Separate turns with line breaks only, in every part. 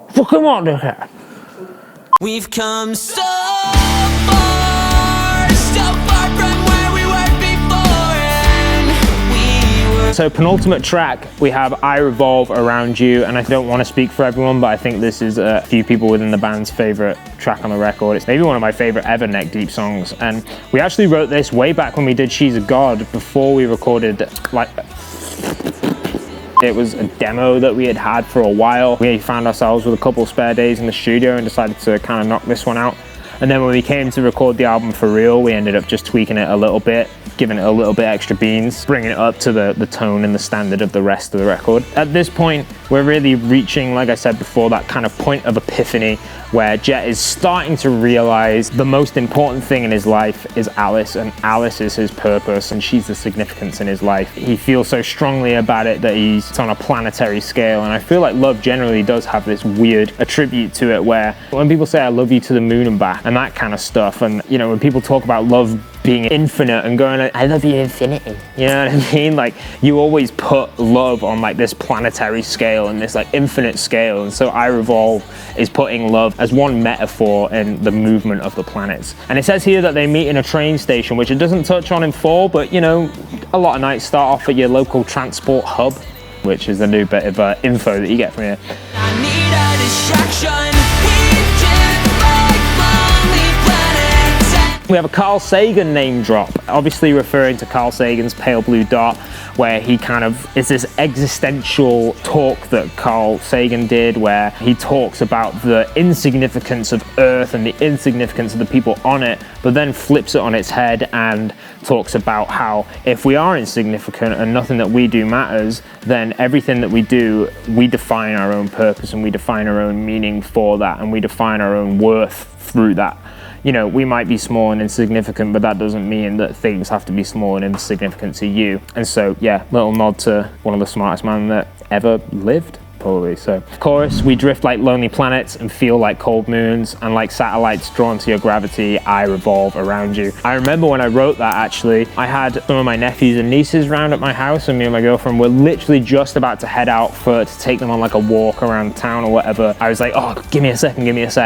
Fucking what, dickhead?
We've come so far from where we were before, and we were.
So penultimate track, we have I Revolve Around You, and I don't want to speak for everyone, but I think this is a few people within the band's favorite track on the record. It's maybe one of my favorite ever neck deep songs, and we actually wrote this way back when we did She's a God, before we recorded, like, it was a demo that we had for a while. We found ourselves with a couple spare days in the studio and decided to kind of knock this one out. And then when we came to record the album for real, we ended up just tweaking it a little bit, giving it a little bit extra beans, bringing it up to the tone and the standard of the rest of the record. At this point, we're really reaching, like I said before, that kind of point of epiphany where Jet is starting to realize the most important thing in his life is Alice, and Alice is his purpose, and she's the significance in his life. He feels so strongly about it that it's on a planetary scale, and I feel like love generally does have this weird attribute to it where when people say I love you to the moon and back and that kind of stuff, and you know, when people talk about love being infinite and going, I love you infinity, you know what I mean? Like, you always put love on like this planetary scale and this like infinite scale, and so I Revolve is putting love as one metaphor in the movement of the planets. And it says here that they meet in a train station, which it doesn't touch on in full, but you know, a lot of nights start off at your local transport hub, which is the new bit of info that you get from here.
I need a distraction.
We have a Carl Sagan name drop, obviously referring to Carl Sagan's Pale Blue Dot, where he kind of, it's this existential talk that Carl Sagan did, where he talks about the insignificance of Earth and the insignificance of the people on it, but then flips it on its head and talks about how if we are insignificant and nothing that we do matters, then everything that we do, we define our own purpose and we define our own meaning for that, and we define our own worth through that. You know, we might be small and insignificant, but that doesn't mean that things have to be small and insignificant to you. And so, yeah, little nod to one of the smartest men that ever lived, probably. So, chorus, we drift like lonely planets and feel like cold moons, and like satellites drawn to your gravity, I revolve around you. I remember when I wrote that, actually, I had some of my nephews and nieces round at my house, and me and my girlfriend were literally just about to head out to take them on like a walk around town or whatever. I was like, oh, give me a sec,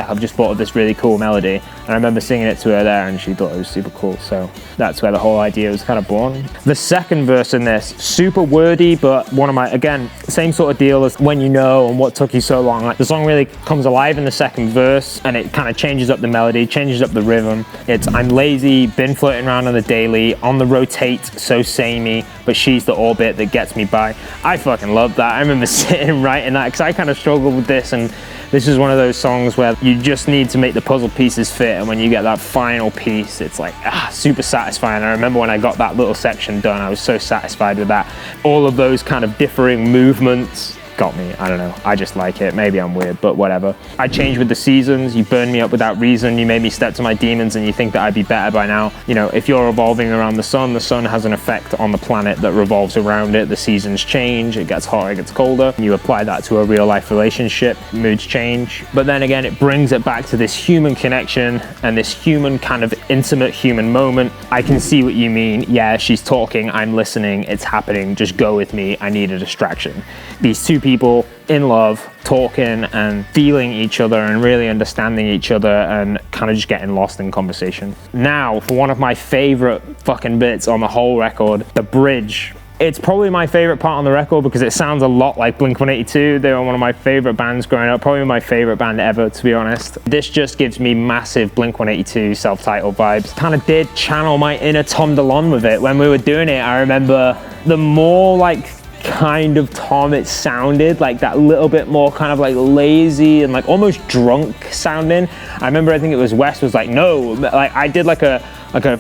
I've just thought of this really cool melody. And I remember singing it to her there, and she thought it was super cool. So that's where the whole idea was kind of born. The second verse in this, super wordy, but one of my, again, same sort of deal as When You Know and What Took You So Long. Like, the song really comes alive in the second verse, and it kind of changes up the melody, changes up the rhythm. It's I'm lazy, been floating around on the daily, on the rotate, so samey, but she's the orbit that gets me by. I fucking love that. I remember sitting and writing that because I kind of struggled with this, and this is one of those songs where you just need to make the puzzle pieces fit, and when you get that final piece, it's like, super satisfying. I remember when I got that little section done, I was so satisfied with that. All of those kind of differing movements got me. I don't know, I just like it. Maybe I'm weird, but whatever. I change with the seasons, you burn me up without reason, you made me step to my demons, and you think that I'd be better by now. You know, if you're revolving around the sun has an effect on the planet that revolves around it. The seasons change, it gets hotter, it gets colder. You apply that to a real life relationship, moods change. But then again, it brings it back to this human connection and this human kind of intimate human moment. I can see what you mean. Yeah, she's talking, I'm listening, it's happening, just go with me, I need a distraction. These two people in love, talking and feeling each other and really understanding each other and kind of just getting lost in conversation. Now, for one of my favorite fucking bits on the whole record, the bridge. It's probably my favorite part on the record because it sounds a lot like Blink-182. They were one of my favorite bands growing up, probably my favorite band ever, to be honest. This just gives me massive Blink-182 self-titled vibes. Kind of did channel my inner Tom DeLonge with it. When we were doing it, I remember the more like kind of Tom it sounded, like that little bit more kind of like lazy and like almost drunk sounding. I remember, I think it was Wes was like, no, like I did like a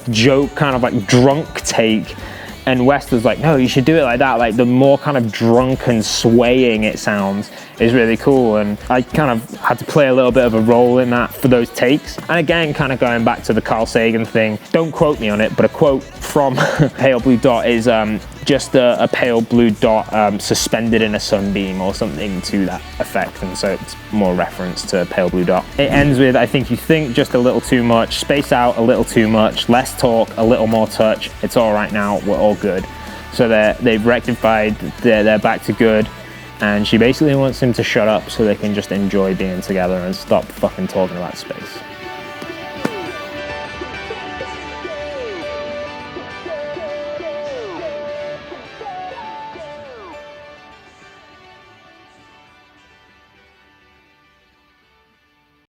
joke kind of like drunk take, and West was like, no, you should do it like that. Like the more kind of drunken swaying it sounds is really cool. And I kind of had to play a little bit of a role in that for those takes. And again, kind of going back to the Carl Sagan thing, don't quote me on it, but a quote from Pale Blue Dot is just a pale blue dot suspended in a sunbeam or something to that effect. And so it's more reference to Pale Blue Dot. It ends with, I think you think just a little too much, space out a little too much, less talk, a little more touch. It's all right now, we're all good. So they've rectified, they're back to good. And she basically wants him to shut up so they can just enjoy being together and stop fucking talking about space.